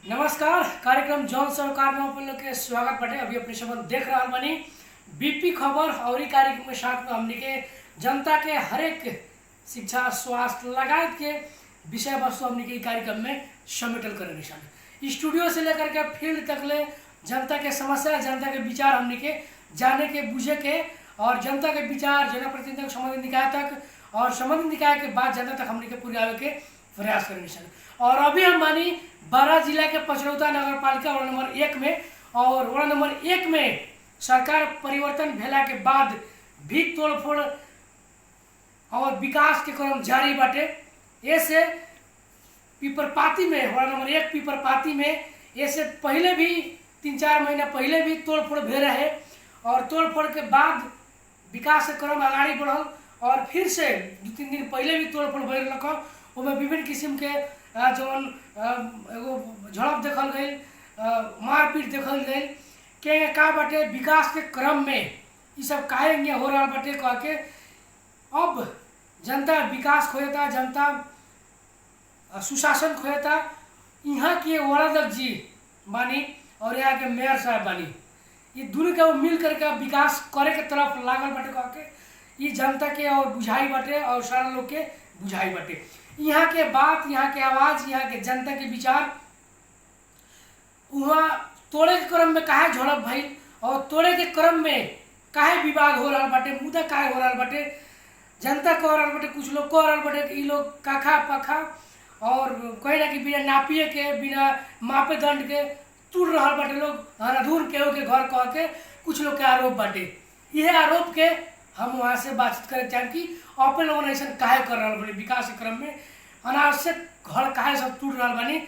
नमस्कार। कार्यक्रम जौन सरकार में अपन लोग के स्वागत बाटे। अभी अपने सब देख रहा बानी बीपी खबर और कार्यक्रम के साथ में हमने के जनता के हरेक शिक्षा स्वास्थ्य लगायत के विषय वस्तु हमने के कार्यक्रम में समेटल करे निशान स्टूडियो से लेकर के फील्ड तक ले जनता के समस्या जनता के विचार हमने के जाने के बुझे के और जनता के विचार जनप्रतिनिधि तक संबंधित निकाय तक और संबंधित निकाय के बाद जनता तक हमने के पूरे आवे के प्रयास करे निशान। और अभी हम मानी बारा जिला के पचरौता नगर पालिका वार्ड नंबर 1 में और वार्ड नंबर 1 में सरकार परिवर्तन भेला के बाद भी तोड़फोड़ और विकास के क्रम जारी बाटे। ऐसे पीपरपाती में वार्ड नंबर 1 पीपरपाती में ऐसे पहले भी 3-4 महीना पहले भी तोड़फोड़ भे रहे और तोड़फोड़ के बाद विकास के क्रम आगे बढ़ल और फिर से 2-3 दिन पहले भी तोड़फोड़ भे रहा। उसमें विभिन्न किस्म के जौन एगो झड़प देखल गई मारपीट देखल गई के का बाटे विकास के क्रम में ये सब काहे नहीं हो रहा बाटे कह के अब जनता विकास खोजता जनता सुशासन खोजता। यहाँ के वार्डाध्यक्ष जी बानी और यहाँ के मेयर साहब बानी ये दोनों के मिल करके विकास करे के तरफ लागल बाटे कह के ये जनता के और बुझाई बाटे और सारा लोग के बुझाई बाटे। यहाँ के बात यहाँ के आवाज यहाँ के जनता के विचार वहाँ तोड़े के क्रम में काहे झड़प भाई और तोड़े के क्रम में काहे विवाद हो रहा बाटे मुद्दा काहे हो रहा बाटे जनता कह रहा बाटे कुछ लोग कह रहा बाटे कि लोग काखा पखा और कहीं ना कि बिना नापिए के बिना मापे दंड के तुड़ रहा बाटे लोग अधूर केहू के घर कह के कुछ लोग के आरोप बाटे। यह आरोप के हम वहाँ से बातचीत करे चाहे कि अपन लोगों ऐसा काहे कर रहा बने विकास के क्रम में अनावश्यक घर काहे सब टूट रहा बानी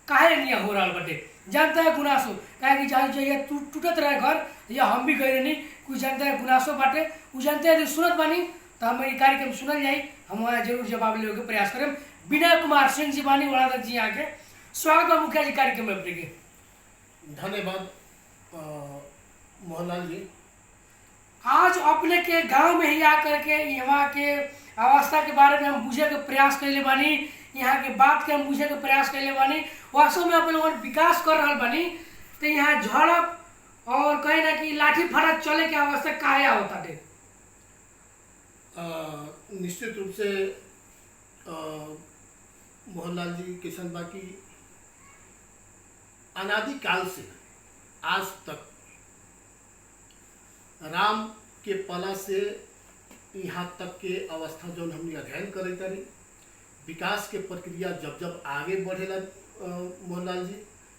काहे नहीं हो रहा बटे जनता है गुनासो काहे कि चाहिए टूटत रहे घर या हम भी गए नहीं कुछ जनता है गुनासो बाटे उ जनता यदि सुनत बानी तो हम ये कार्यक्रम सुनल जाई हम वहाँ जरूर जवाब लेवे के प्रयास करें। विनय कुमार सिंह जी बानी वार्डाध्यक्ष जी यहाँ के स्वागत है मुखिया जी कार्यक्रम में अपने के। धन्यवाद मोहनलाल जी। आज अपने के गांव में ही आकर के यहाँ के अवस्था के बारे में हम बुझे के प्रयास कैले बानी यहाँ के बात के हम बुझे के प्रयास कैले बानी वास्तव में अपने लोगों विकास कर रहा बानी तो यहाँ झड़प और कहीं ना कि लाठी फड़क चले के अवस्था काहे होता है। निश्चित रूप से मोहनलाल जी किशन बाकी अनादिकाल से आज तक राम के पला से यहाँ तक के अवस्था जो हमने अध्ययन करे तारी विकास के प्रक्रिया जब जब आगे बढ़ेला मोहनलाल जी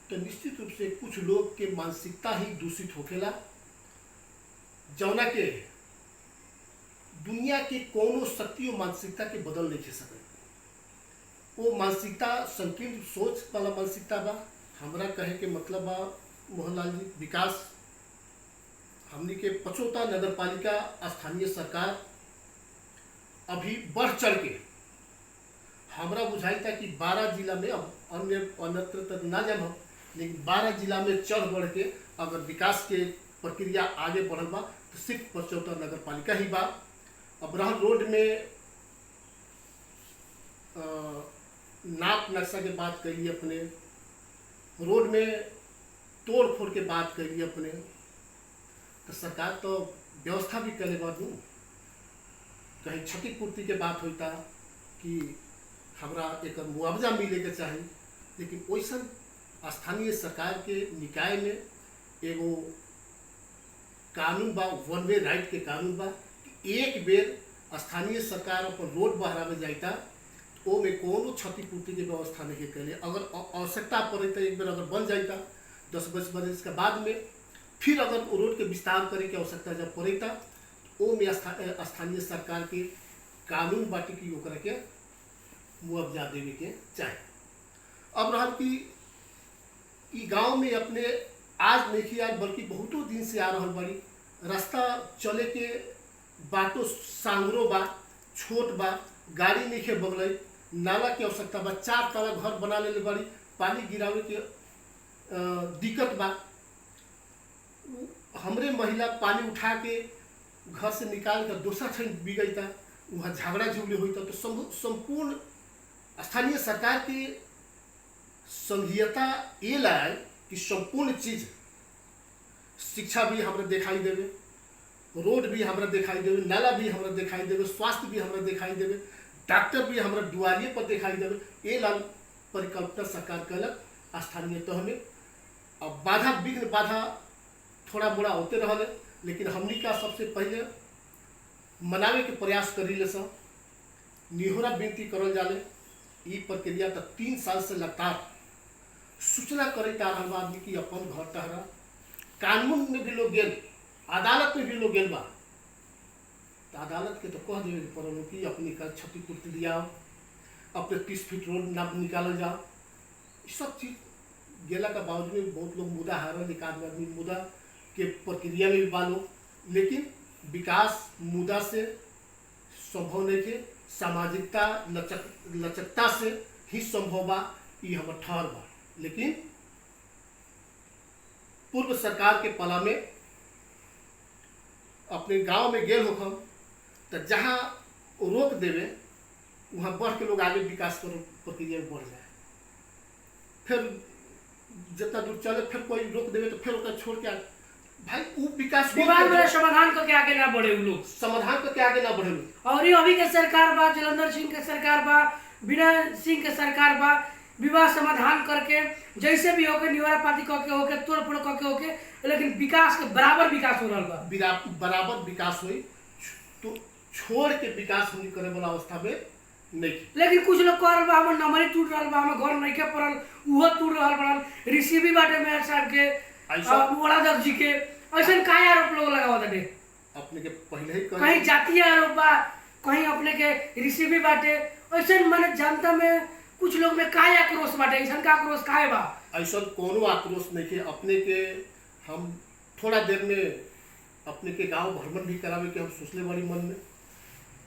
तो निश्चित रूप से कुछ लोग के मानसिकता ही दूषित होखेला जौना के दुनिया के कोनो शक्ति और मानसिकता के बदल नहीं सके। वो मानसिकता संकीर्ण सोच वाला मानसिकता बा। हमरा कहे के मतलब बा मोहनलाल जी विकास हमनी के पचौता नगर पालिका स्थानीय सरकार अभी बढ़ चढ़ के हमरा बुझाई था कि 12 जिला में अब अन्यत्र तक ना जान हो लेकिन 12 जिला में चढ़ बढ़ के अगर विकास के प्रक्रिया आगे बढ़ल बा तो सिर्फ पचौता नगर पालिका ही बा। अब रहल रोड में नाप नक्शा के बात करिए अपने रोड में तोड़ फोड़ के बात करिए अपने तो सरकार तो व्यवस्था भी करे बात कहीं क्षतिपूर्ति के बात होता कि हमरा एक मुआवजा मिले के चाहिए लेकिन वैसा स्थानीय सरकार के निकाय में एगो कानून बा वन वे राइट के कानून बा कि एक बेर स्थानीय सरकार अपन रोड बहरावे जाता वो में कोनो क्षतिपूर्ति की व्यवस्था नहीं करे अगर आवश्यकता पड़े तो एक बेर अगर बन जाता 10-20 बरस के बाद में फिर अगर वो रोड के विस्तार करे की आवश्यकता जब पड़ेता वो में स्थानीय सरकार के कानून बाटे की ओकरा के मुआवजा देवे के चाहे। अब रहल कि ई गांव में अपने आज नहीं आल बल्कि बहुतों दिन से आ रहा बड़ी रास्ता चले के बाटो सांगरो बा छोट बा गाड़ी नहीं बगल नाला की आवश्यकता बा 4 तला घर बना ले बड़ी पानी गिरावे के दिक्कत बा। हमरे महिला पानी उठा के घर से निकाल कर दूसरा क्षण बिगड़ता वहाँ झगड़ा झुगड़ी होता तो संपूर्ण स्थानीय सरकार के संघीयता ये लाए कि संपूर्ण चीज शिक्षा भी हमरा दिखाई देवे, रोड भी हमरा दिखाई देवे, नाला भी हमरा दिखाई देवे, स्वास्थ्य भी हमरा दिखाई देवे, डॉक्टर भी हमरा दुआरिये पर दिखाई देवे। ये लाल परिकल्पना सरकार कलक स्थानीय तह में। अब बाधा विघ्न बाधा थोड़ा मोड़ा होते रहले, लेकिन हमनी का सबसे पहले मनावे के प्रयास करी ले सब, निहोरा विनती करल जाले। ई प्रक्रिया तो 3 साल से लगातार सूचना करे का रहल आदमी की अपन घर टहरा, कानून में भी लोग गेल, अदालत में भी लोग गेल बा, तो अदालत के तो कह देवे पड़ल कि अपनी का क्षतिपूर्ति दियाओ, अपने 30 फीट रोड ना निकालल जाओ। ये सब चीज गेला का बावजूद बहुत लोग मुद्दा हारल, एक आदमी मुद्दा के प्रक्रिया में भी बालो, लेकिन विकास मुद्दा से संभव नहीं थे, सामाजिकता लचकता से ही संभव बा, ये हमर ठहर बा। लेकिन पूर्व सरकार के पला में अपने गांव में गेल होखम, तो जहाँ रोक देवे वहाँ बढ़ के लोग आगे विकास प्रक्रिया में बढ़ जाए, फिर जितना दूर चले फिर कोई रोक देवे तो फिर ओकर छोड़ के भाई वो विकास समाधान करके आगे ना बढ़े वो लोग, समाधान करके आगे ना बढ़े। और ये अभी के सरकार बा, जलंधर सिंह के सरकार बा, विनय सिंह के सरकार बा, विवाद समाधान करके जैसे भी होके निवारा पाती करके होके तोड़ फोड़ करके होके, लेकिन विकास के बराबर विकास हो रहा बा, बराबर विकास हुई तो छोड़ के विकास होने करे वाला अवस्था में नहीं। लेकिन कुछ लोग कह रहा बा हमर नंबरी टूट रहा बा, हमर घर नहीं के पड़ल, उहो टूट रहा पड़ल, ऋषि भी बाटे मेयर साहब के, बड़ा जी के, ऐसा काहे आरोप लोग लगावत बाटे? अपने के पहले ही कहीं जातीय आरोप बा, कहीं अपने के ऋषि भी बाटे, ऐसा माने जनता में कुछ लोग में काहे आक्रोश बाटे, ऐसा का आक्रोश काहे बा? ऐसा कोनो आक्रोश नहीं के। अपने के हम थोड़ा देर में अपने के गांव भ्रमण भी करावे के हम सोचले बड़ी मन में,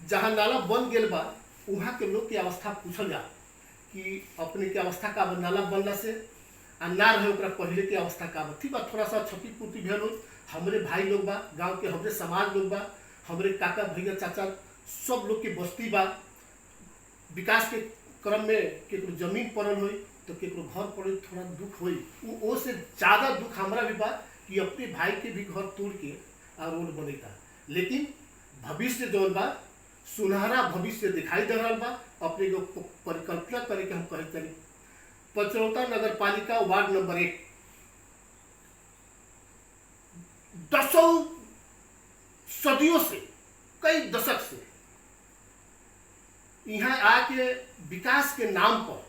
जहाँ नाला बन गेल बा वहाँ के लोग की अवस्था पूछल जा कि अपने के अवस्था का नाला बनला से आ ना रहे ओकरा पहले के अवस्था का ठीक बा। थोड़ा सा क्षतिपूर्ति भेल हो, हमरे भाई लोग बा, गांव के हमरे समाज लोग बा, हमरे काका भैया चाचा सब लोग के बस्ती बा। विकास के क्रम में केकरो जमीन पड़ल हो तो केकरो घर पड़े थोड़ा दुख होई, वो से ज़्यादा दुख हमरा भी बा कि अपने भाई के भी घर तोड़ के आ रोड बनेता। लेकिन भविष्य जौन बा सुनहरा भविष्य दिखाई दे रहा बा। अपने को परिकल्पना करे के हम कहे तरी पचरौता नगर पालिका वार्ड नंबर 1 दसों सदियों से, कई दशक से यहाँ आके विकास के नाम पर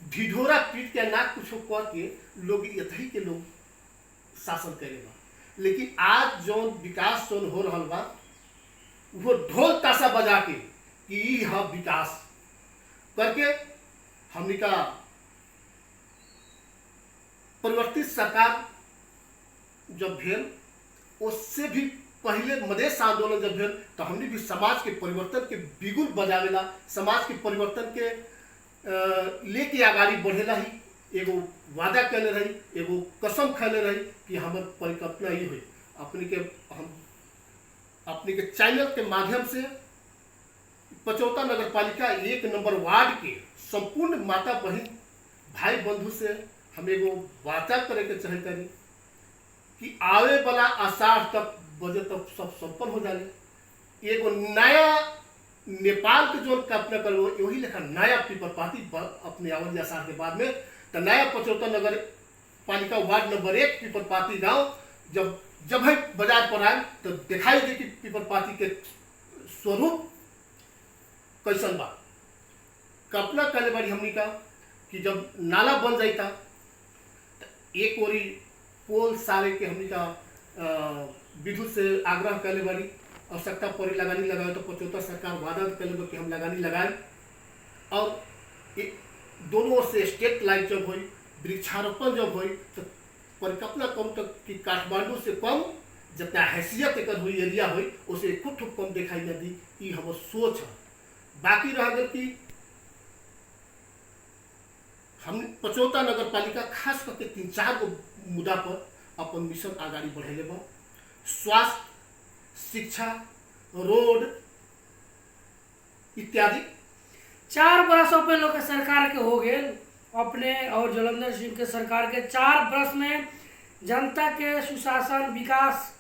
ढिढोरा पीट के ना कुछ करके लोग यथी के लोग शासन करेगा। लेकिन आज जो विकास जो हो रहा बा वो ढोल ताशा बजा के कि यह विकास करके हमने का परिवर्तित सरकार जब भेल, उससे भी पहले मधेश आंदोलन जब भेल तो हमने भी समाज के परिवर्तन के बिगुल बजावेला, समाज के परिवर्तन के लेके आगाड़ी बढ़ेला ही एगो वादा कैले रही, एगो कसम खैले रही कि हमार परिकल्पना ये हुई। अपने के चैनल के माध्यम से पचौता नगर पालिका 1 नंबर वार्ड के संपूर्ण माता बहन भाई बंधु से हम एगो वार्ता करे के चाहते हैं कि आवे वाला आषाढ़ तक बजे तक सब संपन्न हो जाए। एगो नया नेपाल के जो कल्पना करो वही लेखा नया पीपर पाती अपने आवल आषाढ़ के बाद में तो नया पचौता नगर पालिका वार्ड नंबर 1 पीपर पाती गाँव जब है बाजार पर आए तो दिखाई दे कि पीपर पाती के स्वरूप कैसन बा। कल्पना करे बारी हमनी का कि जब नाला बन जाता तो एक ओरी पोल सारे के हमनी का विद्युत से आग्रह करे बारी, आवश्यकता पड़ी लगानी लगाए तो पचौता सरकार वादा करे कि हम लगानी लगाए। और दोनों ओर से स्ट्रीट लाइट जब हुई, वृक्षारोपण जब हुई तो परिकल्पना करूँ तो कि काठमांडू से कम जितना हैसियत एक हुई एरिया हुई उसे कुछ कम दिखाई न दी। ये हम सोच है। बाकी रह गया कि हम पचौता नगर पालिका खास करके 3-4 गो मुद्दा पर अपन मिशन आगाड़ी बढ़ेले बा। स्वास्थ्य, शिक्षा, रोड इत्यादि 4 बरस पे लोग सरकार के हो गए, अपने और जलंधर सिंह के सरकार के 4 वर्ष में जनता के सुशासन विकास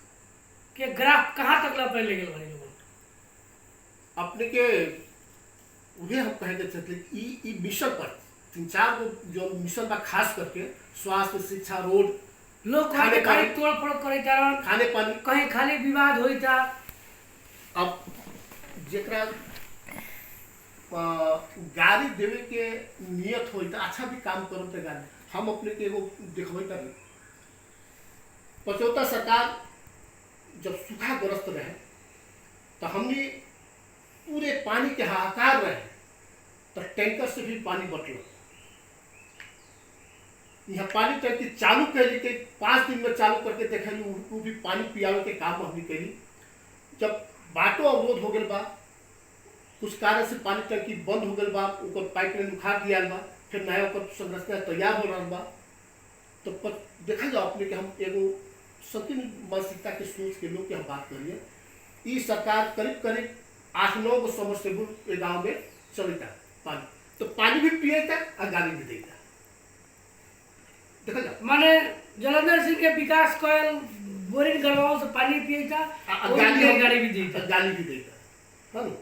के ग्राफ कहाँ तक ला पहले गेल बानी लोगन? अपने के उहे हम कहे के चाहते ई मिशन पर 3-4 गो जो मिशन बा, खास करके स्वास्थ्य, शिक्षा, रोड, लोग खाने कहीं पानी, तोड़ फोड़ करे कारण खाने पानी। कहीं खाली विवाद होता। अब जेकरा गाड़ी देवे के नियत हो तो अच्छा भी काम करो तो गाड़ी हम अपने के एगो देखबे करी। पचौता सरकार जब सूखाग्रस्त रहे तो हमने पूरे पानी के हाहाकार रहे तो टैंकर से भी पानी बटल। यहाँ पानी टंकी चालू कैली के 5 दिन में चालू करके देखली वो भी पानी पियावे के काम हमने कैली। जब बाटो अवरोध हो गल बा, कुछ कारण से पानी टंकी बंद हो गल बा, ऊपर पाइपलाइन उखाड़ दिया बा, फिर नया ऊपर संरचना तैयार हो रहा बा, तो देखा जाओ अपने के हम एगो संकीर्ण मानसिकता के सोच के लोग की हम बात करिए। ई सरकार करीब करीब 8-9 गो समरसेबुल गाँव में चलता पानी, तो पानी भी पिएता और गाली भी देता। देखा जाओ माने जलंधर सिंह के विकास कल बोरिंग गड़वाओं से पानी पिएता, गाड़ी भी देता। गाली भी देता, है ना?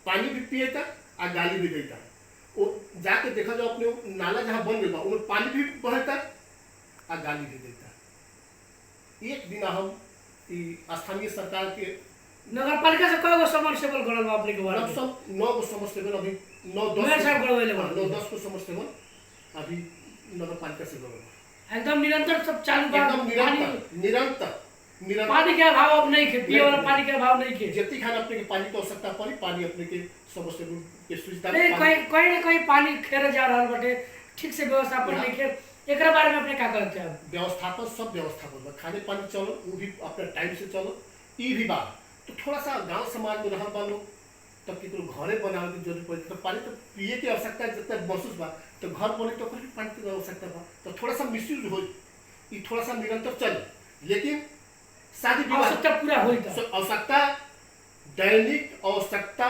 पानी भी पिएता और गाली भी देता। वो जाके देखा जाओ अपने नाला जहाँ बन गया उनमें पानी भी बहता और गाली भी देता। एक दिन हम स्थानीय सरकार के नगर पालिका से कई गो समरसेबल गड़ल बा अपने के बारे में? सब 9 गो समरसेबल अभी 9-10 को समरसेबल अभी नगर पालिका से गड़ल बा। एकदम निरंतर सब चालू बा। एकदम निरंतर पानी के अभाव अब नहीं खे, पिए वाला पानी के अभाव नहीं खे। जति खान अपने के पानी की आवश्यकता पड़ी, पानी अपने के समरसेबल के सुविधा नहीं कहीं ना कहीं पानी खेर जा रहा बटे, ठीक से व्यवस्थापन नहीं खे। एकरा बारे में अपने क्या कहते हैं? व्यवस्थापन सब व्यवस्थापन बा, खाने पानी चलो वो भी अपने टाइम से चलो। ई भी बात तो थोड़ा सा गांव समाज में रहल बा लोग, तब कि घरे बनावे की जरूरत पड़ी तो पानी तो पिए की आवश्यकता जितना महसूस बा, तो घर बने तो भी पानी की आवश्यकता बा, तो थोड़ा सा मिसयूज हो, ये थोड़ा सा निरंतर चले। लेकिन शादी विवाह आवश्यकता पूरा होई आवश्यकता दैनिक आवश्यकता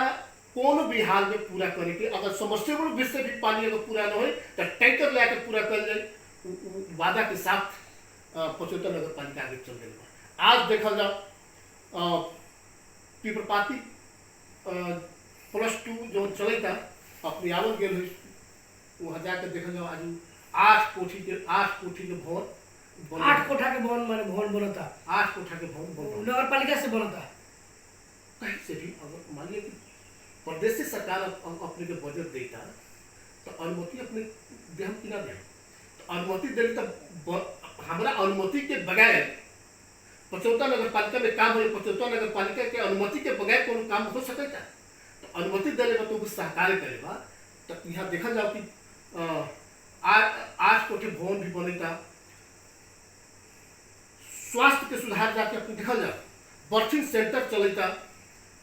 कोनो भी हाल में पूरा करे के, अगर समरसेबुल भी से भी पानी अगर पूरा न हो तो टैंकर लेकर पूरा कर जाए, वादा के साथ 75 नगर पालिका आगे चल गई। आज देखा जाओ पीपरपाती +2 जो चलेगा अपनी आवल गेल वहाँ जाकर देखा जाओ आज 8 कोठी के भवन 8 कोठा के भवन माने भवन बनता, 8 कोठा के भवन नगर पालिका से बनता। कहीं से भी अगर मान लिया कि प्रदेश से सरकार अपने के बजट देता तो अनुमति अपने दे हम कि ना दे, तो अनुमति दे तो हमारा अनुमति के बगैर पचौता नगर पालिका में काम हो, पचौता नगर पालिका के अनुमति के बगैर कोनो काम हो सकता, तो अनुमति देगा तो सहकार्य करेगा। तो यहाँ देखा जाओ कि 8 कोठे भवन भी बनेगा। स्वास्थ्य के सुधार जाके अपने देखा जाओ बर्थिंग सेंटर चलेगा,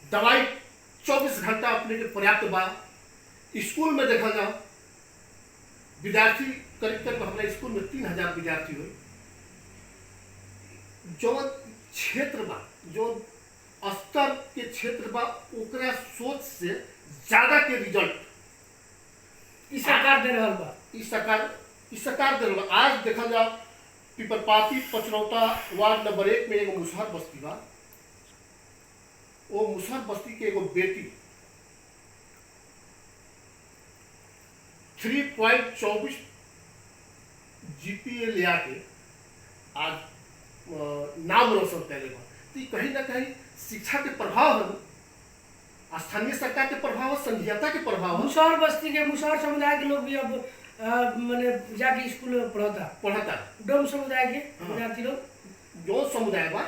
दवाई 24 घंटा अपने के पर्याप्त बा। स्कूल में देखा जाओ विद्यार्थी करीब करीब हमारे स्कूल में 3000 विद्यार्थी हुए। जो क्षेत्र बा, जो स्तर के क्षेत्र बा, ओकरा सोच से ज्यादा के रिजल्ट इस सरकार दे रहल बा। इस सरकार दे रहल। आज देखा जाओ पीपरपाती पचरौता वार्ड नंबर 1 में एगो मुसहर बस्ती बा, वो मुसहर बस्ती के एगो बेटी 3.24 GPA ले आके आज नाम रोशन कैले बा। तो कहीं ना कहीं शिक्षा के प्रभाव है, स्थानीय सरकार के प्रभाव है, संघीयता के प्रभाव है। मुसहर बस्ती के मुसहर समुदाय के लोग भी अब मैंने जाके स्कूल में पढ़ता डोम समुदाय के विद्यार्थी लोग। जो समुदाय बा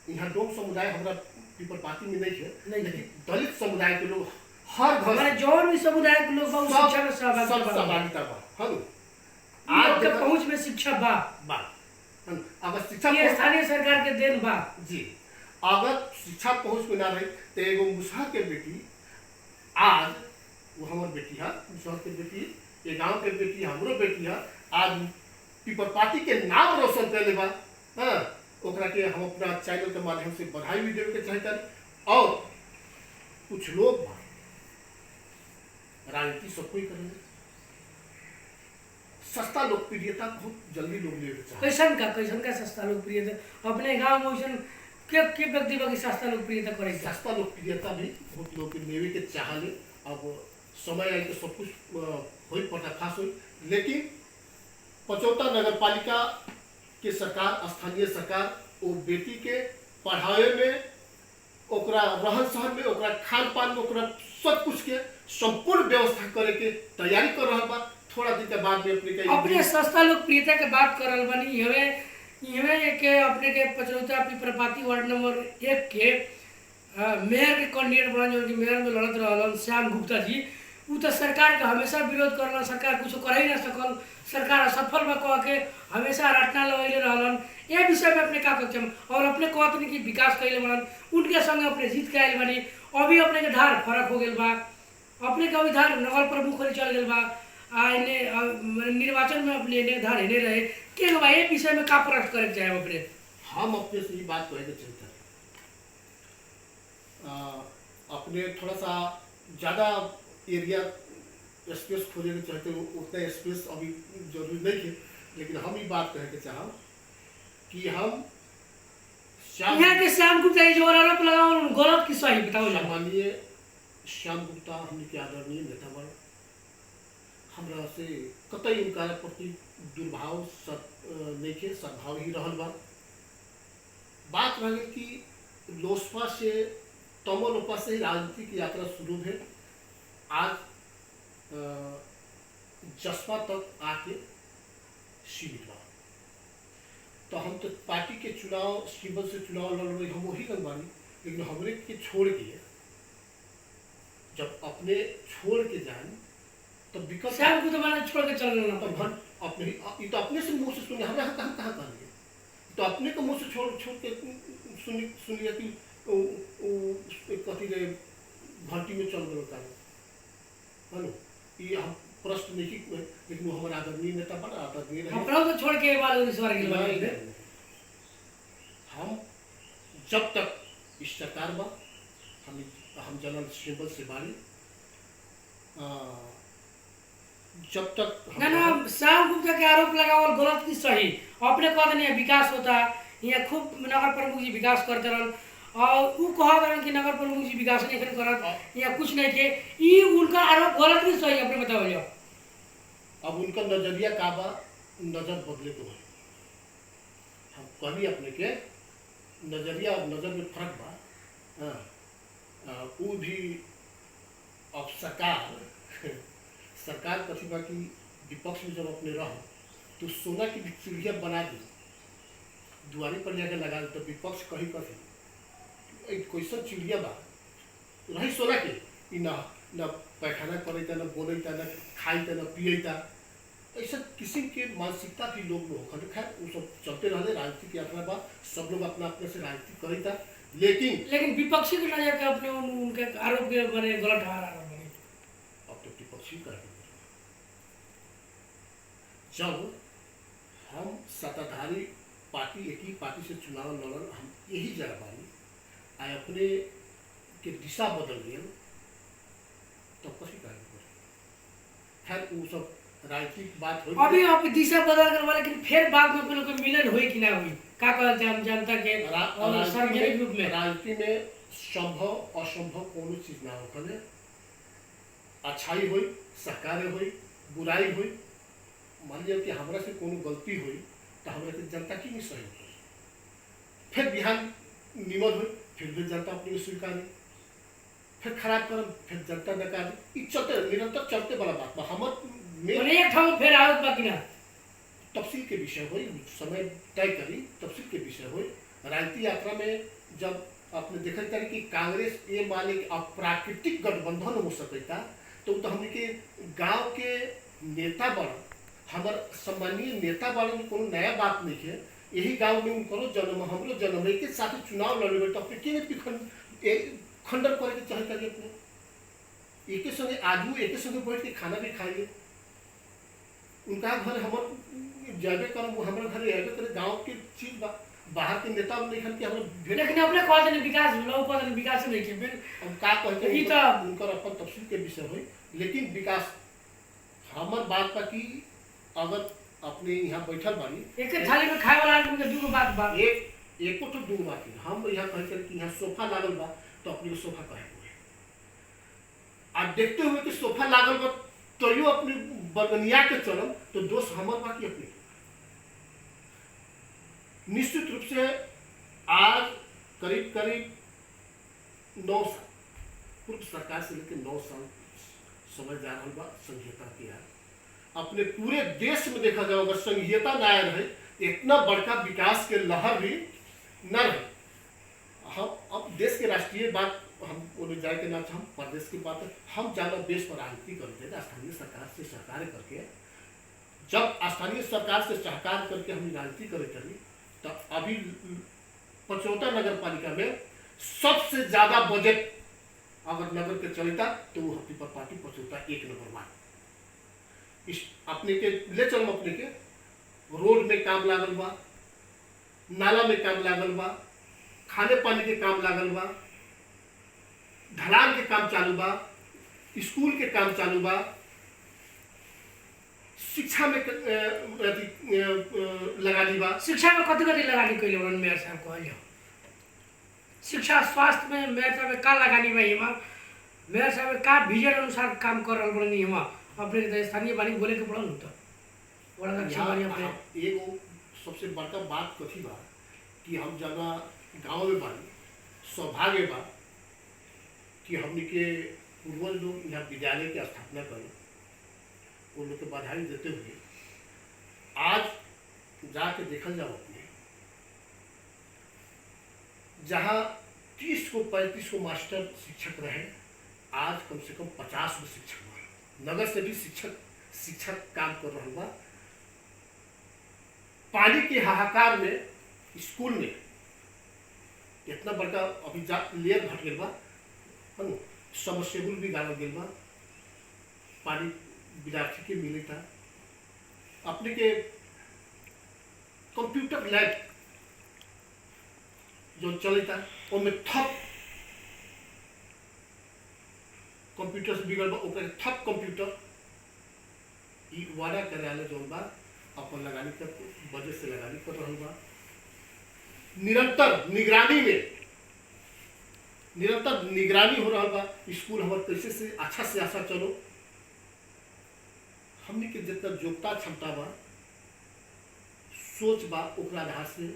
यहाँ डोम समुदाय हमारा पीपरपाती में नहीं है, लेकिन दलित समुदाय के लोग हर घर जौन भी समुदाय के लोग शिक्षा में सहभागिता बा। आज के पहुंच में शिक्षा बा अगर शिक्षा स्थानीय सरकार के देन बा जी। अगर शिक्षा पहुंच में ना रही तो एगो मुसहर के बेटी आज वो हमार बेटी है, मुसहर के बेटी ये गांव के बेटी हमरो बेटी है, आज पीपरपाती के नाम रोशन कर लेबा। हाँ ओकरा के हम अपना चैनल के माध्यम से बधाई भी देवे के चाहता। और कुछ लोग राजनीति सब कोई करेंगे, सस्ता लोकप्रियता बहुत जल्दी लोग लेके चाहते कैसन का सस्ता लोकप्रियता अपने गांव में वैसन के व्यक्ति बाकी सस्ता लोकप्रियता करे हैं। सस्ता लोकप्रियता भी बहुत लोग के लेवे के चाहले। अब समय आई तो सब कुछ हो पर्दाफाश हो, लेकिन पचौता नगर पालिका के सरकार, स्थानीय सरकार वो बेटी के पढ़ावे में, ओकरा रहन सहन में, ओकरा खान पान में, ओकरा सब कुछ के संपूर्ण व्यवस्था करे के तैयारी कर रहा बा। थोड़ा दिन के बाद में अपने सस्ता लोकप्रियता के बात करल बनी हमें के अपने के पचरौता पिपरपाती वार्ड नंबर 1 के मेयर के कैंडिडेट बना जो कि मेयर में लड़त रहलन श्याम गुप्ता जी। उ तो सरकार के हमेशा विरोध करलन, सरकार कुछ कर ही ना सकल, सरकार असफल बा कह के हमेशा रटना लगैले रहलन। ये विषय में अपने का कहते और अपने कहते कि विकास कैले बनन, उनके संग अपने जीत के आयल बनी। अभी अपने के धार फर्क हो गया बा, अपने के अभी धार नगर प्रमुख चल गया बा, निर्वाचन में अपने धार हेने रहे के बा। ये विषय में का प्रश्न करे चाहे अपने हम अपने से ये बात कहे के चलते अपने थोड़ा सा ज़्यादा एरिया स्पेस खोजे के चाहते हो, उतना स्पेस अभी जरूरी नहीं है, लेकिन हम ये बात कहे के चाह कि हम यहाँ के श्याम गुप्ता जो आरोप लगाओ गलत की सही बताओ। सामान्य श्याम गुप्ता हमने के आदरणीय नेता बड़, हमरा से कतई उनका प्रति दुर्भाव नहीं के सद्भाव ही रहल बा। बात रह गई कि लोसपा से तमोलोपा से ही राजनीतिक यात्रा शुरू है। आज जसपा तक आके सीमित बा। तो हम तो पार्टी के चुनाव सिंबल से चुनाव लड़ रहे, हम वही रंग बानी, लेकिन हमरे के छोड़ के जब अपने छोड़ के जाए तब विकल्प श्याम को तो मैंने छोड़ के चल रहा तब हम अपने ये तो अपने से मुंह से सुने, हमें कहाँ कहाँ कर लिए तो अपने को मुंह से छोड़ के सुनिए कि कथी रे घंटी में चल गए है ना। ये हम प्रश्न नहीं, लेकिन वो हमारा आदरणीय नेता बड़ा आदरणीय रहे। अपना तो छोड़ के बाद इस बार के हम जब तक इस सरकार बा हम जनरल सिंबल से बारी जब तक ना श्याम गुप्ता के आरोप लगावल गलत की सही। अपने कहते नहीं विकास होता, यहाँ खूब नगर प्रमुख जी विकास करते रहन और वो कहा करन कि नगर प्रमुख जी विकास नहीं करत, यहाँ कुछ नहीं के, ये उनका आरोप गलत की सही अपने बताओ जाओ। अब उनका नजरिया का बा, नजर बदले तो है। हम कभी अपने के नजरिया और नजर में फर्क बा। वो भी अब सरकार कथी बा कि विपक्ष में जब अपने रह तो सोना की चिड़िया बना दी, दुआरे पर जाकर लगा दी, तो विपक्ष कही कथी कैसा चिड़िया बा रही सोना के न पैखाना करे न बोले न खाई न पिए। ऐसा किसी के मानसिकता भी लोग में होकर खैर वो सब चलते रहे, राजनीतिक यात्रा बा, सब लोग अपना अपने से राजनीति करी था। लेकिन विपक्षी के नजर के अपने उनके आरोप के बने गलत आरोप बने। अब तो विपक्षी कर जब हम सत्ताधारी पार्टी एक ही पार्टी से चुनाव लड़न, हम यही जगह बानी आए अपने के दिशा बदल गए तब कभी कार्य खैर वो सब राजनीतिक बात हो। अभी आप दिशा बदल कर लेकिन फिर बाद में लोग मिलन हुई कि ना हुई का कहते हम जनता के सार्वजनिक रूप में राजनीति में संभव असंभव कोनो चीज ना होकर अच्छाई हुई, सहकार्य हुई, बुराई हुई। मान लिया कि हमरा से कोनो गलती हुई तो हमरा के जनता की नहीं सहयोग हुई, फिर बिहान निमन हुई, फिर भी जनता अपनी स्वीकारी, फिर खराब कर फिर जनता नकारी। चलते निरंतर चलते वाला बात हमारे फिर आवत बाकी ना तफसील के विषय हुई, समय तय करी तफसील के विषय हुई। राजनीतिक यात्रा में जब आपने देखा था कि कांग्रेस ये माने अप्राकृतिक गठबंधन हो सकता तो हमने के गांव के नेता बड़ हमार सम्मानीय नेता बड़े में कोनो नया बात नहीं है। यही गांव में उनको जन्म हमरो जन्म है के साथ चुनाव लड़े तो अपने के खंडन करे के चाहे करिए अपने एक संगे आजू एक संगे बैठ के खाना भी खाइए। उनका घर हम जाबे करम हमारे घर आबे करे गांव के चीज बा, बाहर के नेता नहीं खन के हम लेकिन अपने कहते हैं विकास लोग कहते हैं विकास नहीं के फिर हम का कहते हैं तो उनका अपन तफसील के विषय हुई। लेकिन विकास हमार बात बा कि अगर अपने यहाँ बैठल बानी एक थाली में खाए वाला आदमी के दूगो बात बा। एको तो दू बात है। हम यहाँ कहे कि यहाँ सोफा लागल बा तो अपने सोफा कहे हुए आ देखते हुए कि सोफा लागल बा तो यो अपने बगनिया के चलम तो दोष हमर बा कि अपने। निश्चित रूप से आज करीब करीब 9 साल पूर्व सरकार से लेकर 9 साल समय जा रहा बा संहिता के यार। अपने पूरे देश में देखा जाए अगर संहिता ना आया रहे इतना बड़का विकास के लहर भी न रहे। हम अब देश के राष्ट्रीय बात हम उन्हें जाए के ना हम प्रदेश की बात हम ज्यादा देश पर राजनीति करते हैं स्थानीय सरकार से सहकार करके। जब स्थानीय सरकार से सहकार करके हम राजनीति करे करी तो अभी पचौता नगर पालिका में सबसे ज्यादा बजट अगर नगर के चलता तो वो पीपल पार्टी पचौता 1 नंबर मान। इस अपने के ले चल अपने के रोड में काम लागल बा, नाला में काम लागल बा, खाने पानी के काम लागल बा, ढलान के काम चालू बा, स्कूल के काम चालू बा, शिक्षा में लगानी बा। शिक्षा में कति कति लगानी कैले बन मेयर साहब कहलियो। शिक्षा स्वास्थ्य में मेयर साहब का लगानी बा हिमा मेयर साहब का विजन अनुसार काम कर रहल बनी हिमा अपने के स्थानीय बानी बोले के पड़ल त बड़ा अच्छा बानी अपने। एगो सबसे बड़का बात कथी बा कि हम जगह गांव में बानी सौभाग्य बा कि हमने के पूर्वज लोग यहाँ विद्यालय की स्थापना करें उन लोग के बधाई देते हुए आज जाके देखा जाओ अपने जहाँ 30 को 35 को मास्टर शिक्षक रहे आज कम से कम 50 गो शिक्षक बा। नगर से भी शिक्षक काम कर रहा बा। पानी के हाहाकार में स्कूल में इतना बड़का अभी लेयर घट गया बा समरसेबुल भी डाल गया बा। पानी विद्यार्थी के मिले था अपने के कंप्यूटर लैब जो चले था उनमें थप कंप्यूटर से बिगड़ बा थप कंप्यूटर वाड़ा कार्यालय जो बा अपन लगानी कर बजट से लगानी कर रहा बा। निरंतर निगरानी हो रहा बा स्कूल हमारे कैसे से अच्छा चलो। हमने के जितना योग्यता क्षमता बा सोच बा ओकरा आधार से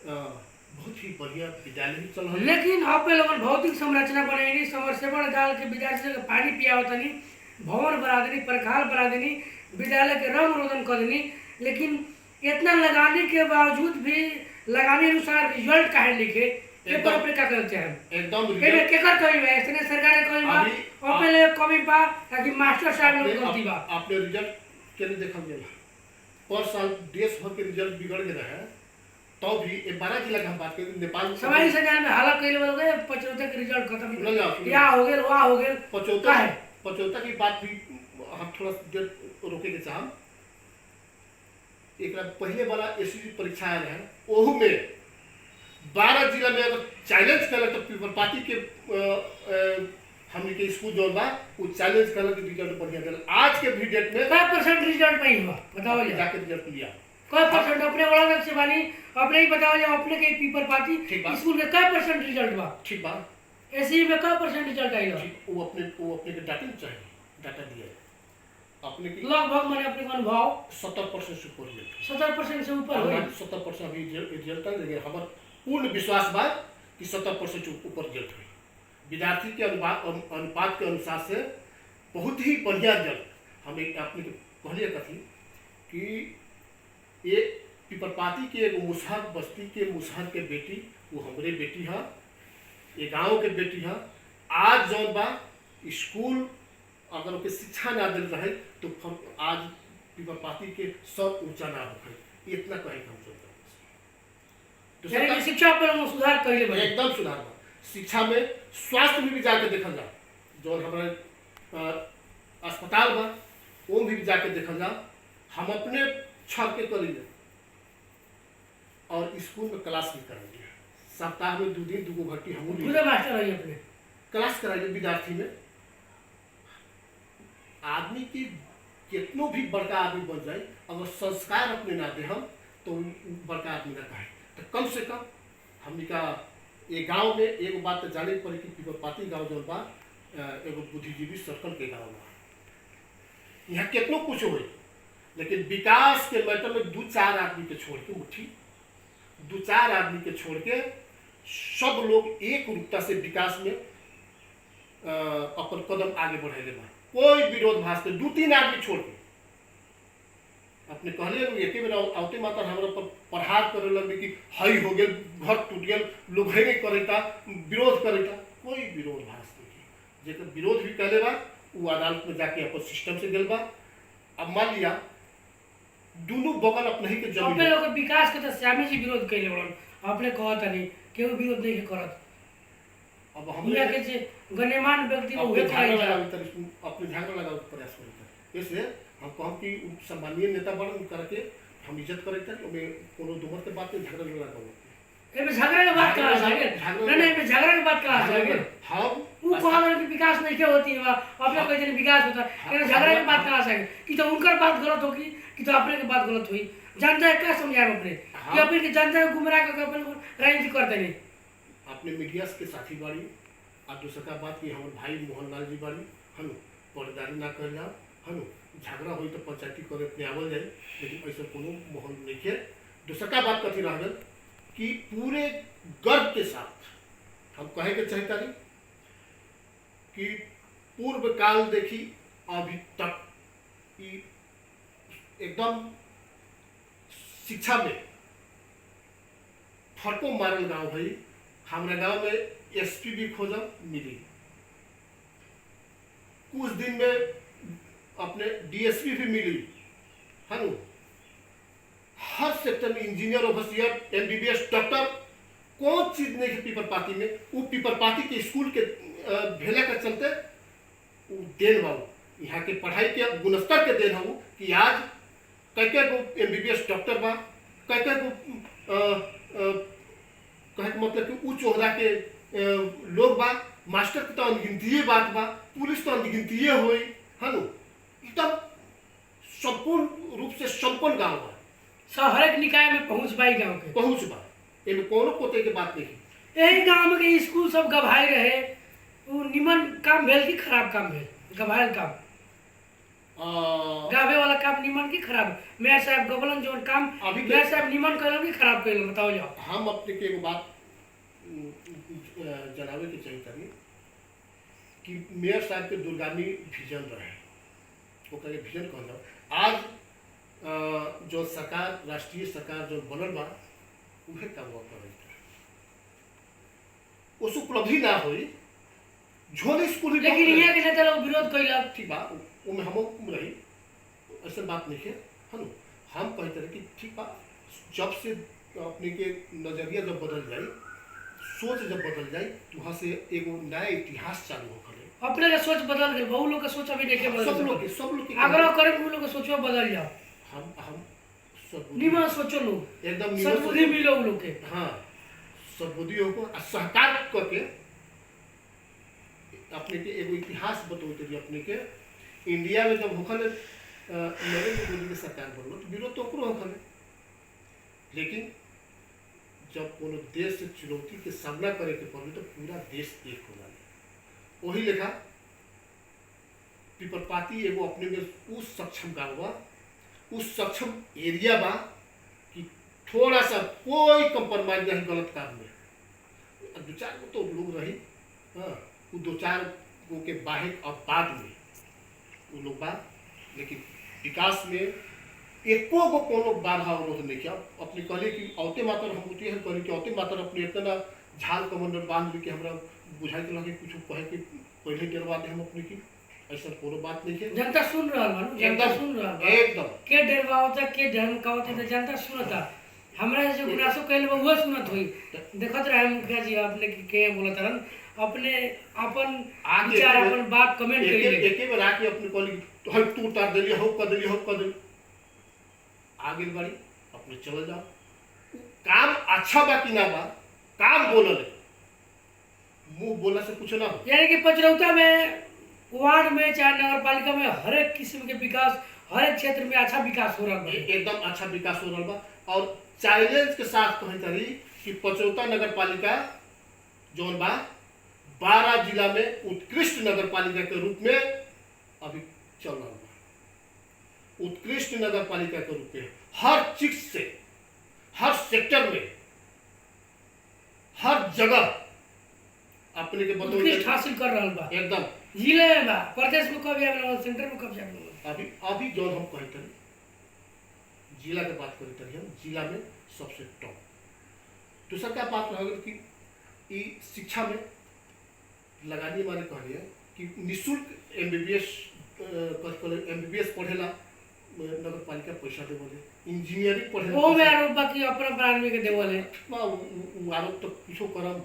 बहुत ही बढ़िया विद्यालय भी चल रहा। लेकिन आप लोगन भौतिक संरचना बनाई समरसेबल डाल के विद्यार्थी के पानी पियावतनी भवन बना देनी प्रखाल बना देनी विद्यालय के रंग रोदन कर देनी। लेकिन इतना लगाने के बावजूद भी लगाने अनुसार रिजल्ट काहे लिखे ये पर अपने क्या करते हैं एकदम केकर कमी बा इसने सरकार कमी बा अपने कमी बा ताकि मास्टर साहब लोग गलती बा। आपने रिजल्ट के नहीं देखा गया पर साल देश भर के रिजल्ट बिगड़ गए है तो भी 12 जिला की हम बात करें नेपाल में समाज संज्ञान में हालत कइले बोल गए 75 के रिजल्ट खत्म या हो गेल वा हो गेल 75 की बात भी हम थोड़ा देर रोके के चाहम। एक पहले वाला एसएससी परीक्षा आया है ओहू में 12 जिला में अगर चैलेंज कर तो पीपल पार्टी के हमने के स्कूल जो बा वो चैलेंज कर के रिजल्ट बढ़िया गया। आज के भी डेट में क्या परसेंट रिजल्ट पाई हुआ बताओ जाके रिजल्ट लिया क्या परसेंट अपने वाला लक्ष्य बानी अपने ही बताओ अपने के पीपल पार्टी स्कूल के क्या परसेंट रिजल्ट बा ठीक बा एसई में क्या परसेंट रिजल्ट आइलो वो अपने के डाटा चाहिए डाटा दिया अपने की लगभग मैंने अपने अनुभव 70% से ऊपर 70% से ऊपर हो 70% अभी रिजल्ट आ हमार पूर्ण विश्वास बा कि 70% ऊपर रिजल्ट हुई। विद्यार्थी के अनुपात के अनुसार से बहुत ही बढ़िया रिजल्ट हम एक आपने कहलिए कथी कि ये पीपल पार्टी के एगो मुसहर बस्ती के मुसहर के बेटी वो हमरे बेटी है ये गांव के बेटी है। आज जौन बा स्कूल अगर उनके शिक्षा ना दिल रहे तो हम आज पीपल पार्टी के सब ऊंचा ना हो इतना कहे हम तो शिक्षा पर सुधार कइले एकदम सुधार बा। शिक्षा में स्वास्थ्य में भी जाके देखल जा जो हमारे अस्पताल बा वो भी जाके देखल जा हम अपने छत के करेंगे और स्कूल में क्लास भी करेंगे सप्ताह में 2 दिन 2 घंटे हम मास्टर रही अपने क्लास कराएंगे विद्यार्थी में आदमी की कितनो भी बड़का आदमी बन जाए, अगर संस्कार अपने ना दे हम तो उ बड़का आदमी ना कहे। तो कम से कम हमनी का ये गांव में एगो बात तो जाने पड़े कि पीपरपाती गांव जो बा एगो बुद्धिजीवी सर्कल के गांव बा। यहाँ कितनो कुछ हो, लेकिन विकास के मैटर में 2-4 आदमी के छोड़ के उठी, 2-4 आदमी के छोड़ के सब लोग एक रूपता से विकास में अपन कदम आगे बढ़ेले बा। कोई विरोधाभास के 2-3 आदमी छोड़ के अपने कहले एक बेर आवते माता हमरा पर प्रहार करे लगे कि हई हो गेल, घर टूट गेल, लोग हेगे करेता, विरोध करेता। कोई विरोधाभास नहीं, जेकर विरोध भी कहले बा वो अदालत में जाके अपन सिस्टम से गेल बा। अब मान लिया दोनों बगल अपने ही के जमीन अपने लोग के विकास के तो श्यामी जी विरोध कैले बड़न, अपने कहत नहीं केहू विरोध नहीं करत। अब हमरा के जे गण्यमान व्यक्ति वो अपने करे झगड़ा लगावे के प्रयास करता। इसलिए हम कहम कि सम्मानीय नेता बन करके हम इज्जत करते हैं, ओमे कोनो दुमत के बात में झगड़ा नहीं लगावे। एमे झगड़ा के बात कहां से आगे? नहीं एमे झगड़ा के बात कहां से आगे? हम वो कहल कि विकास नहीं के होती है, अपने कोई दिन विकास होता है, एमे झगड़ा के बात कहां से आगे? कि तो उनकर बात गलत होगी कि तो अपने के बात गलत हुई। जनता क्या समझाए अपने कि अपने की जनता को गुमराह करके अपने राजनीति करते नहीं। अपने मीडिया के साथी बाड़ी और दूसरा बात कि हमारे भाई मोहनलाल जी बाड़ी हनु पर्दारी ना कर जाओ, हनु झगड़ा हुई तो पंचायती करे अपने आवल जाए, लेकिन ऐसा कोनो माहौल नहीं है। दूसरा बात कथी रह गल कि पूरे गर्व के साथ हम कहे के चाहता नहीं कि पूर्व काल देखी अभी तक एकदम शिक्षा में फटको मारल गाँव भाई। हमारे गांव में एसपी भी खोजा मिली, कुछ दिन में अपने डीएसपी भी मिली, है ना। हर सेक्टर में इंजीनियर, ऑफिसर, एमबीबीएस, डॉक्टर, कौन चीज नहीं है पीपरपाती में। वो पीपरपाती के स्कूल के भेला के चलते वो देन बाबू यहाँ के पढ़ाई के गुणस्तर के देन हूँ कि आज कई को एमबीबीएस डॉक्टर बा, कई को कहे के मतलब कि उच्च ओहदा के लोग बा, मास्टर के तो अनगिनतीय बात बा, पुलिस तो अनगिनतीय होई, है ना। एकदम संपूर्ण रूप से संपन्न गांव बा, सब हर एक निकाय में पहुंच पाई गांव के पहुंच बा। एमे कोनो पोते के बात नहीं। यही गांव के स्कूल सब गवाई रहे, वो निमन काम भेल कि खराब काम भेल? गवायल काम गावे वाला काम निमन की खराब? मेयर साहब गबलन जो काम अभी मेयर साहब निमन कइलन कि खराब कइलन, बताओ जाओ। हम अपने के एगो बात जनावे के चाहिए तानी कि मेयर साहब के दूरगामी विजन रहे, ओकर के विजन कहल जाओ। आज जो सरकार, राष्ट्रीय सरकार जो बनल बा उहे काम वो करे। उस उपलब्धि ना होई झोले स्कूल, लेकिन यहाँ के नेता लोग विरोध कइलन। ठीक बा, उमे हम रही, ऐसा बात नहीं है, है ना। हम कहते रहे कि ठीक बा, जब से अपने के नजरिया जब बदल जाए, सोच जब बदल जाए, तो वहाँ से एगो नया इतिहास चालू हो करे। अपने के सोच बदल गए, बहु लोग के सोच अभी नहीं के बदल। सब लोग के आग्रह करें वो लोग के सोचो बदल जाओ। हम निमन सोचो लोग, एकदम सद्बुद्धि मिलो लोग के। हाँ, सद्बुद्धि हो सहकार करके अपने के एगो इतिहास बतौते रही। अपने के इंडिया में जब होखल नरेंद्र मोदी के सरकार बनल तो विरोध तो ओकरो होखल, लेकिन जब कोनो देश से चुनौती के सामना करे के पड़े तो पूरा देश एक हो जाए। वही लेखा पीपरपाती एगो अपने में उस सक्षम गाँव बा, उस सक्षम एरिया बा कि थोड़ा सा कोई कंप्रोमाइज नहीं गलत काम में। 2-4 गो तो लोग रही, हाँ, वो 2-4 गो के बाहर और बाद में वो लोग बा, लेकिन विकास में एको गो कोनो बाधा अवरोध नहीं किया। अपने कहले कि औते मातर हम उठे हैं कहले कि औते मातर अपने इतना झाल कमंडल बांध के हमरा बुझाई के लगे कुछ कहे कि पहले डरवा दे हम अपने की, ऐसा कोनो बात नहीं है। जनता सुन रहा है, जनता सुन रहा है एकदम के डरवा होता के धर्म का होता तो जनता सुनता। हमरा जो गुनासो कहले वो सुनत होई, देखत रहे मुखिया जी अपने के बोलत रहन, अपने अपन विचार अपन बात कमेंट करिए। एके बार आके अपने कहली तो हम तू उतार देलिए, हो कर देलिए, हो कर देलिए, आगे बढ़ी अपने चल जाओ। काम अच्छा बा कि ना बा, काम बोलल, मुंह बोला से कुछ ना हो। यानी कि पचरौता में, वार्ड में, चाहे नगर पालिका में हर एक किस्म के विकास हर एक क्षेत्र में अच्छा विकास हो रहा है। एकदम अच्छा विकास हो रहा बा और चैलेंज के साथ कही तरी कि पचौता नगर पालिका जौन बा 12 जिला में उत्कृष्ट नगर पालिका के रूप में अभी चल रहा बा। उत्कृष्ट नगर पालिका के रूप में हर चीज से, हर सेक्टर में, हर जगह अपने के उत्कृष्ट हासिल कर रहा बा। एकदम जिले में बा, प्रदेश में कब आवेला, सेंटर में कब जावेला। अभी अभी जो हम कही तरी जिला के बात करी तरी हम जिला में सबसे टॉप। दूसरा क्या बात रह गई कि ई शिक्षा में लगानी माने कहलिए कि निःशुल्क एमबीबीएस पढ़ेला नगर पालिका पैसा दे बोले, इंजीनियरिंग पढ़ेला वो में आरोप बा कि अपना आदमी के देवले आरोप तो कुछो करम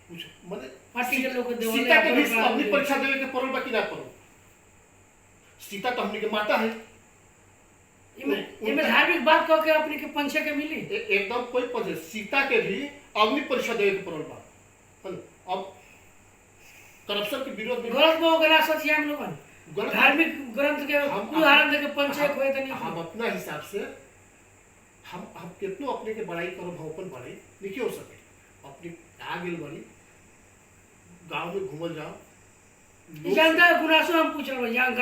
कुछ माने पार्टी के लोग के देवले सीता के भी अपनी परीक्षा देवे के पड़ल बा कि ना पड़ल। सीता तो हमनी के माता है। इमे धार्मिक बात कह के अपने के पंचे के मिली एकदम कोई पंचे सीता के भी अग्नि परीक्षा देवे के पड़ल बा। अब करप्शन के विरोध में गलत हो गया सच हम लोगन धार्मिक ग्रंथ के उदाहरण दे के पंचे कोई तो नहीं। हम अपना हिसाब से हम कितनो अपने के बड़ाई करो हम अपन बड़ाई नहीं हो सके। अपने आ गेल बड़ी गांव में घूमल जाओ जानता है गुनासो हम पूछ रहे यहाँ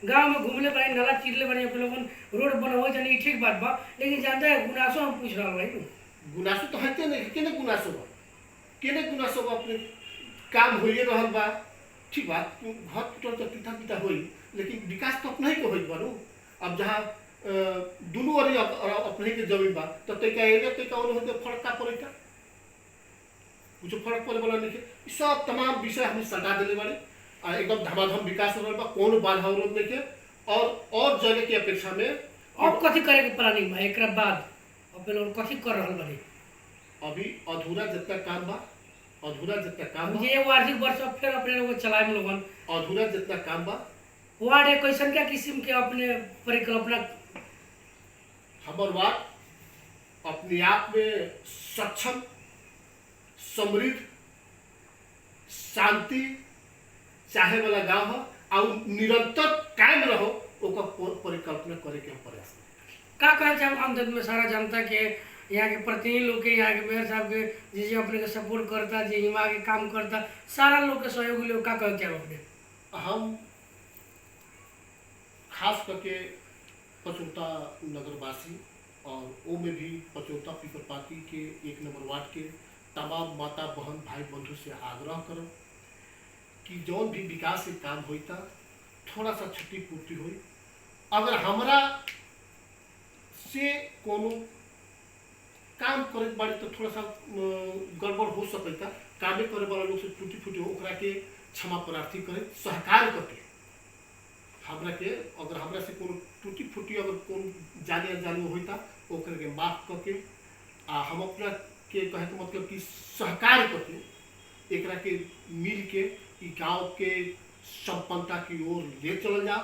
गांव में घूमले बड़े नाला चिरले बड़े अपने लोगन रोड बनवे जाने ठीक बात बा, लेकिन जानता है गुनासो हम पूछ रहा भाई गुनासो तो है नहीं केने गुनासो बा, केने गुनासो बा अपने काम होइए रहल बा ठीक बा घर टूटल तो पीठा पीठा होई लेकिन विकास तो अपना ही के होई बारू। अब जहाँ दुनू ओर अपने के जमीन बा तो तैका एने तैका ओने होते फर्क का पड़ेगा कुछ फर्क पड़े वाला नहीं है। सब तमाम विषय हम सरकार दिले बाड़ी एकदम धमाधम विकास हो रहा बा, कोनो बाधा अवरोध नहीं के और जगह की अपेक्षा में अब कथी करे के प्लानिंग बा एकरा बाद अपन लोग कथी कर रहल बाड़ी। अभी अधूरा जितना काम बा ये वार्षिक वर्ष फिर अपने लोग चलाए लोगन अधूरा जितना काम बा वार्ड एक कैसन क्या किस्म के अपने परिकल्पना हमार वार्ड अपने आप में सक्षम समृद्ध शांति चाहे वाला गांव हो और निरंतर कायम रहो ओकर परिकल्पना करे के प्रयास का कहे चाहे अंत में सारा जनता के यहाँ के प्रतिनिधि लोग के यहाँ के मेयर साहब के जिसे अपने के सपोर्ट करता जी यहाँ के काम करता सारा लोग के सहयोग लोग का कहे क्या अपने हम खास करके पचौता नगरवासी और वो में भी पचौता पीपर पार्टी के 1 नंबर वार्ड के तमाम माता बहन भाई बंधु से आग्रह करो कि जौन भी विकास के काम होता थोड़ा सा क्षतिपूर्ति हुई। अगर हमरा से कोनो काम करे बाड़ी तो थोड़ा सा गड़बड़ हो सकता कामे करे वाला लोग से टूटी फूटी ओकरा के क्षमा प्रार्थी करे सहकार करके हमरा के अगर हमरा से कोनो टूटी फूटी अगर कौन जाने अनजाने होता ओकरा के माफ करके हम अपना के कहे के मतलब कि सहकार करके एकरा के मिल के गांव के संपन्नता की ओर ले चल जाओ।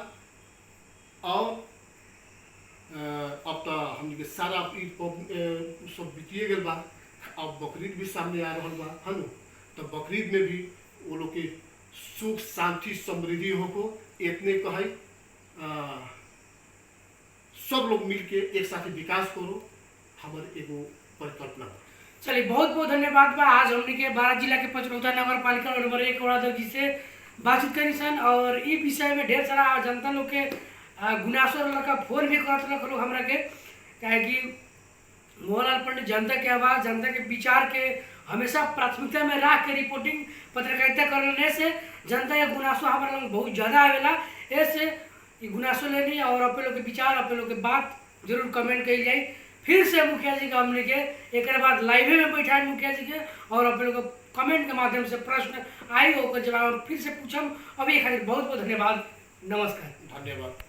और अब तो हमके सारा सब बीतिए गल बा, अब बकरीद भी सामने आ रहा बा है न, तो बकरीद में भी वो लोग के सुख शांति समृद्धि हो इतने कहे सब लोग मिल के एक साथ विकास करो हमारे एगो परिकल्पना बा। चलिए बहुत बहुत धन्यवाद बा। आज हमने के 12 जिला के पचरौता नगर पालिका नंबर 1 वार्ड जी से बातचीत करी सन और इस विषय में ढेर सारा जनता लोग के गुनासो लड़का फोन भी करत लोग हमरा के क्या कि मोहनलाल पंडित जनता के आवाज़ जनता के विचार के हमेशा प्राथमिकता में रख के रिपोर्टिंग पत्रकारिता करने से जनता के गुनासो हमारे लोग बहुत ज़्यादा आवेला। ऐसे गुनासो लेनी और अपने लोग के विचार अपने लोग के बात जरूर कमेंट करी जाए। फिर से मुखिया जी का हमने के एक बाद लाइव में बैठा मुखिया जी के और अपने लोग कमेंट के माध्यम से प्रश्न आई होकर जवाब फिर से पूछम। अभी खातिर बहुत बहुत धन्यवाद। नमस्कार। धन्यवाद।